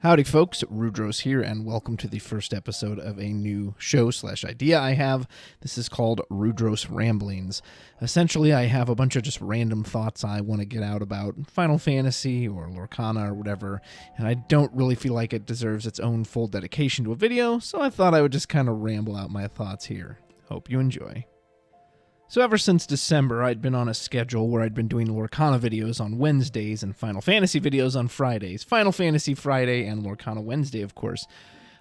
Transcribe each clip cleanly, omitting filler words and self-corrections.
Howdy folks, Rudrose here, and welcome to the first episode of a new show/idea I have. This is called Rudrose Ramblings. Essentially, I have a bunch of just random thoughts I want to get out about Final Fantasy or Lorcana or whatever, and I don't really feel like it deserves its own full dedication to a video, so I thought I would just kind of ramble out my thoughts here. Hope you enjoy. So ever since December, I'd been on a schedule where I'd been doing Lorcana videos on Wednesdays and Final Fantasy videos on Fridays. Final Fantasy Friday and Lorcana Wednesday, of course.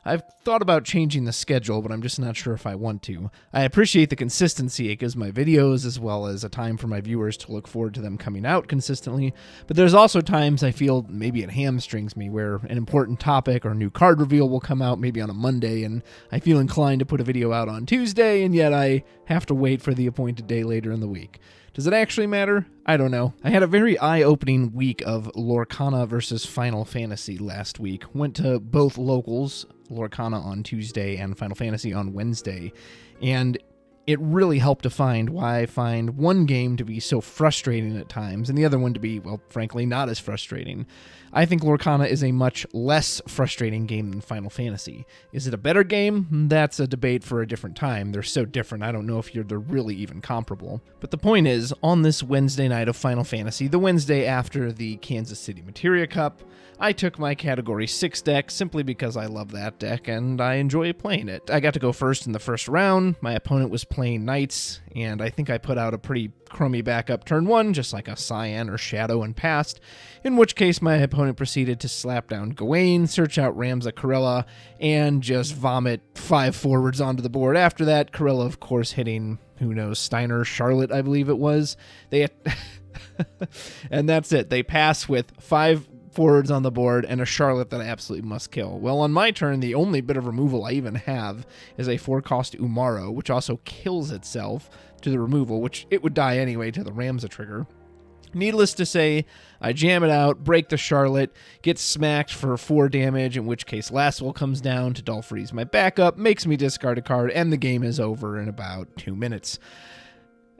I've thought about changing the schedule, but I'm just not sure if I want to. I appreciate the consistency it gives my videos, as well as a time for my viewers to look forward to them coming out consistently, but there's also times I feel maybe it hamstrings me, where an important topic or new card reveal will come out maybe on a Monday, and I feel inclined to put a video out on Tuesday, and yet I have to wait for the appointed day later in the week. Does it actually matter? I don't know. I had a very eye-opening week of Lorcana versus Final Fantasy last week. Went to both locals, Lorcana on Tuesday and Final Fantasy on Wednesday, and it really helped define why I find one game to be so frustrating at times and the other one to be, well, frankly, not as frustrating. I think Lorcana is a much less frustrating game than Final Fantasy. Is it a better game? That's a debate for a different time. They're so different, I don't know if they're really even comparable. But the point is, on this Wednesday night of Final Fantasy, the Wednesday after the Kansas City Materia Cup, I took my Category 6 deck simply because I love that deck and I enjoy playing it. I got to go first in the first round. My opponent was playing Knights, and I think I put out a pretty crummy backup turn 1, just like a Cyan or Shadow and passed, in which case my opponent proceeded to slap down Gawain, search out Ramza Corella, and just vomit 5 forwards onto the board. After that, Corella, of course, hitting, who knows, Steiner, Charlotte, I believe it was. And that's it. They pass with 5 forwards on the board and a Charlotte that I absolutely must kill. Well, on my turn, the only bit of removal I even have is a 4-cost Umaro, which also kills itself to the removal, which it would die anyway to the Ramza trigger. Needless to say, I jam it out, break the Charlotte, get smacked for 4 damage, in which case Lastwell comes down to dull freeze my backup, makes me discard a card, and the game is over in about 2 minutes.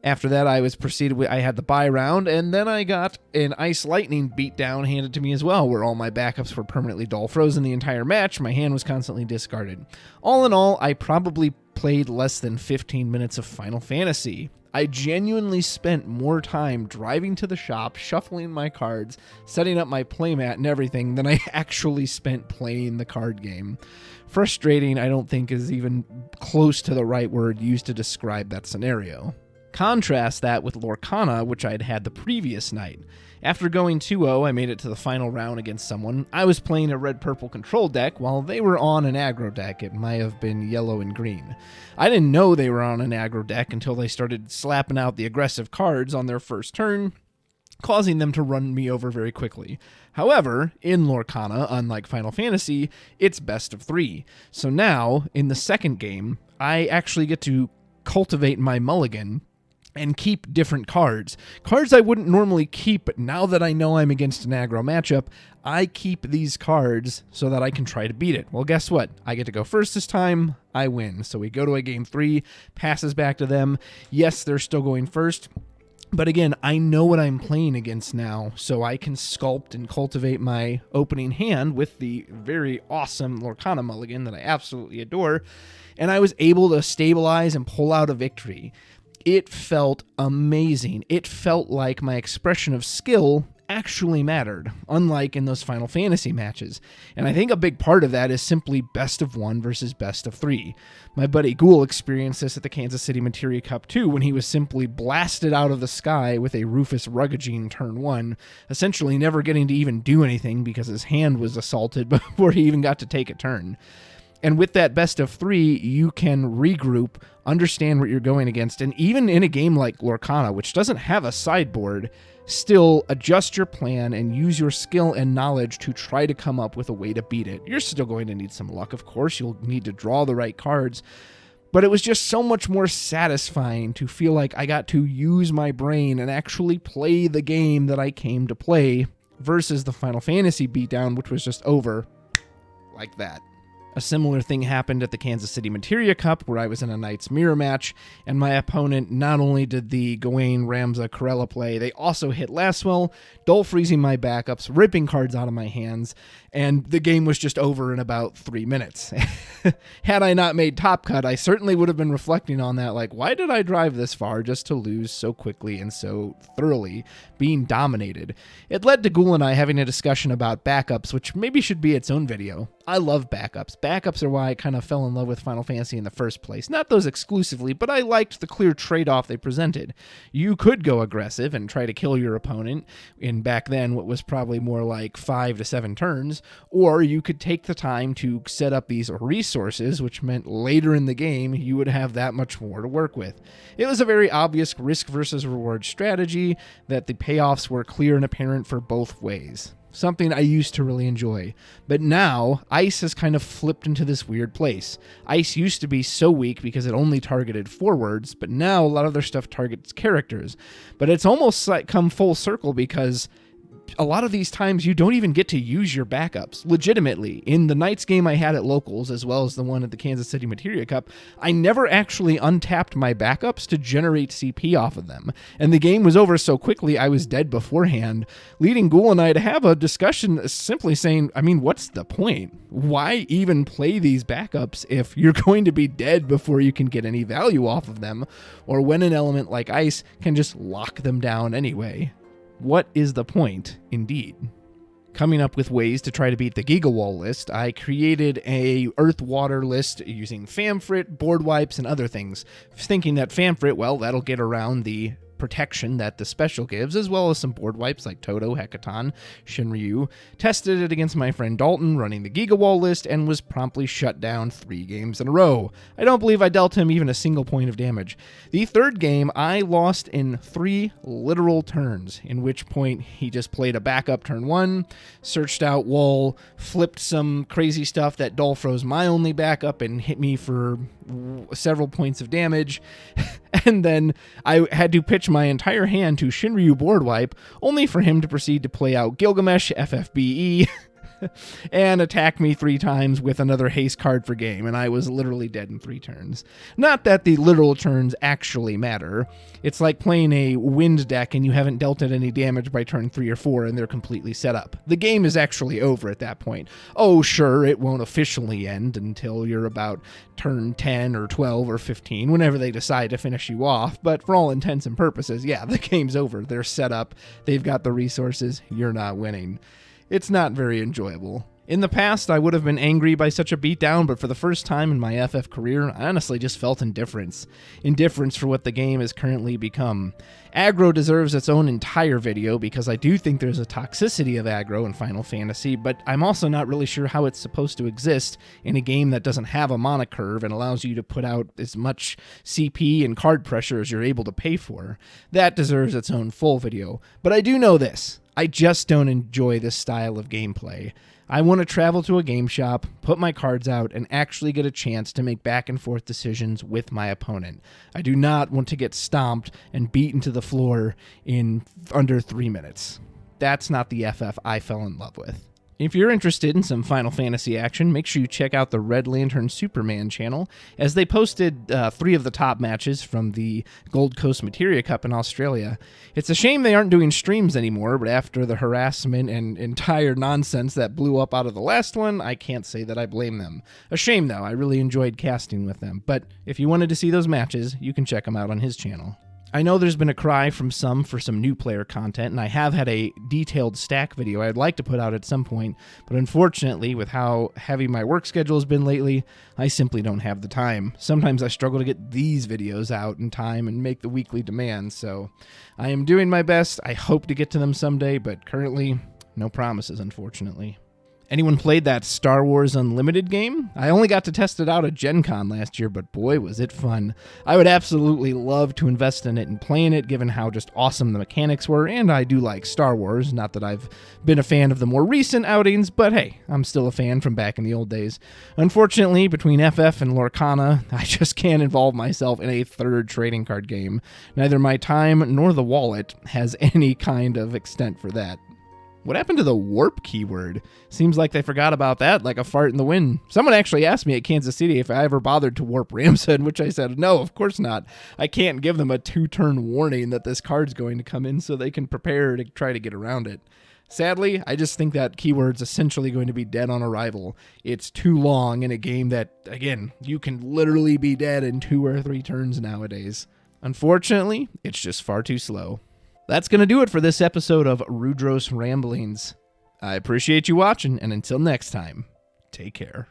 After that, I had the bye round, and then I got an Ice Lightning beatdown handed to me as well, where all my backups were permanently dull frozen the entire match. My hand was constantly discarded. All in all, I probably played less than 15 minutes of Final Fantasy. I genuinely spent more time driving to the shop, shuffling my cards, setting up my playmat and everything than I actually spent playing the card game. Frustrating, I don't think, is even close to the right word used to describe that scenario. Contrast that with Lorcana, which I'd had the previous night. After going 2-0, I made it to the final round against someone. I was playing a red-purple control deck while they were on an aggro deck. It might have been yellow and green. I didn't know they were on an aggro deck until they started slapping out the aggressive cards on their first turn, causing them to run me over very quickly. However, in Lorcana, unlike Final Fantasy, it's best of 3. So now, in the second game, I actually get to cultivate my mulligan and keep different cards. Cards I wouldn't normally keep, but now that I know I'm against an aggro matchup, I keep these cards so that I can try to beat it. Well, guess what? I get to go first this time. I win. So we go to a game 3, passes back to them. Yes, they're still going first. But again, I know what I'm playing against now, so I can sculpt and cultivate my opening hand with the very awesome Lorcana mulligan that I absolutely adore. And I was able to stabilize and pull out a victory. It felt amazing. It felt like my expression of skill actually mattered, unlike in those Final Fantasy matches. And I think a big part of that is simply best of 1 versus best of 3. My buddy Ghoul experienced this at the Kansas City Materia Cup too, when he was simply blasted out of the sky with a Rufus Ruggagine turn 1, essentially never getting to even do anything because his hand was assaulted before he even got to take a turn. And with that best of 3, you can regroup, understand what you're going against, and even in a game like Lorcana, which doesn't have a sideboard, still adjust your plan and use your skill and knowledge to try to come up with a way to beat it. You're still going to need some luck, of course. You'll need to draw the right cards. But it was just so much more satisfying to feel like I got to use my brain and actually play the game that I came to play versus the Final Fantasy beatdown, which was just over like that. A similar thing happened at the Kansas City Materia Cup, where I was in a Knight's Mirror match, and my opponent not only did the Gawain, Ramza, Corella play, they also hit Lastwell, dull freezing my backups, ripping cards out of my hands, and the game was just over in about 3 minutes. Had I not made Top Cut, I certainly would have been reflecting on that, like, why did I drive this far just to lose so quickly and so thoroughly, being dominated? It led to Ghoul and I having a discussion about backups, which maybe should be its own video. I love backups. Backups are why I kind of fell in love with Final Fantasy in the first place. Not those exclusively, but I liked the clear trade-off they presented. You could go aggressive and try to kill your opponent in back then what was probably more like 5 to 7 turns, or you could take the time to set up these resources, which meant later in the game you would have that much more to work with. It was a very obvious risk versus reward strategy that the payoffs were clear and apparent for both ways. Something I used to really enjoy. But now, Ice has kind of flipped into this weird place. Ice used to be so weak because it only targeted forwards, but now a lot of their stuff targets characters. But it's almost like come full circle because a lot of these times you don't even get to use your backups legitimately. In the Knights game I had at Locals, as well as the one at the Kansas City Materia Cup, I never actually untapped my backups to generate CP off of them. And the game was over so quickly I was dead beforehand, leading Ghoul and I to have a discussion simply saying, I mean, what's the point? Why even play these backups if you're going to be dead before you can get any value off of them, or when an element like Ice can just lock them down anyway? What is the point, indeed? Coming up with ways to try to beat the Gigawall list, I created a Earth-Water list using Famfrit, board wipes, and other things, thinking that Famfrit, well, that'll get around the protection that the special gives, as well as some board wipes like Toto, Hecaton, Shinryu. Tested it against my friend Dalton running the Gigawall list and was promptly shut down 3 games in a row. I don't believe I dealt him even a single point of damage. The third game I lost in 3 literal turns, in which point he just played a backup turn 1, searched out wall, flipped some crazy stuff that dull froze my only backup and hit me for several points of damage, and then I had to pitch my entire hand to Shinryu board wipe, only for him to proceed to play out Gilgamesh, FFBE, and attack me 3 times with another haste card for game, and I was literally dead in 3 turns. Not that the literal turns actually matter. It's like playing a wind deck and you haven't dealt it any damage by turn 3 or 4 and they're completely set up. The game is actually over at that point. Oh, sure, it won't officially end until you're about turn 10 or 12 or 15, whenever they decide to finish you off, but for all intents and purposes, yeah, the game's over. They're set up, they've got the resources, you're not winning. It's not very enjoyable. In the past, I would have been angry by such a beatdown, but for the first time in my FF career, I honestly just felt indifference. Indifference for what the game has currently become. Aggro deserves its own entire video because I do think there's a toxicity of aggro in Final Fantasy, but I'm also not really sure how it's supposed to exist in a game that doesn't have a mana curve and allows you to put out as much CP and card pressure as you're able to pay for. That deserves its own full video. But I do know this. I just don't enjoy this style of gameplay. I want to travel to a game shop, put my cards out, and actually get a chance to make back and forth decisions with my opponent. I do not want to get stomped and beaten to the floor in under 3 minutes. That's not the FF I fell in love with. If you're interested in some Final Fantasy action, make sure you check out the Red Lantern Superman channel, as they posted 3 of the top matches from the Gold Coast Materia Cup in Australia. It's a shame they aren't doing streams anymore, but after the harassment and entire nonsense that blew up out of the last one, I can't say that I blame them. A shame, though. I really enjoyed casting with them. But if you wanted to see those matches, you can check them out on his channel. I know there's been a cry from some for some new player content, and I have had a detailed stack video I'd like to put out at some point, but unfortunately, with how heavy my work schedule has been lately, I simply don't have the time. Sometimes I struggle to get these videos out in time and make the weekly demands, so I am doing my best. I hope to get to them someday, but currently, no promises, unfortunately. Anyone played that Star Wars Unlimited game? I only got to test it out at Gen Con last year, but boy, was it fun. I would absolutely love to invest in it and play in it, given how just awesome the mechanics were, and I do like Star Wars. Not that I've been a fan of the more recent outings, but hey, I'm still a fan from back in the old days. Unfortunately, between FF and Lorcana, I just can't involve myself in a third trading card game. Neither my time nor the wallet has any kind of extent for that. What happened to the warp keyword? Seems like they forgot about that like a fart in the wind. Someone actually asked me at Kansas City if I ever bothered to warp Ramsden, which I said, no, of course not. I can't give them a 2-turn warning that this card's going to come in so they can prepare to try to get around it. Sadly, I just think that keyword's essentially going to be dead on arrival. It's too long in a game that, again, you can literally be dead in 2 or 3 turns nowadays. Unfortunately, it's just far too slow. That's going to do it for this episode of Rudrose Ramblings. I appreciate you watching, and until next time, take care.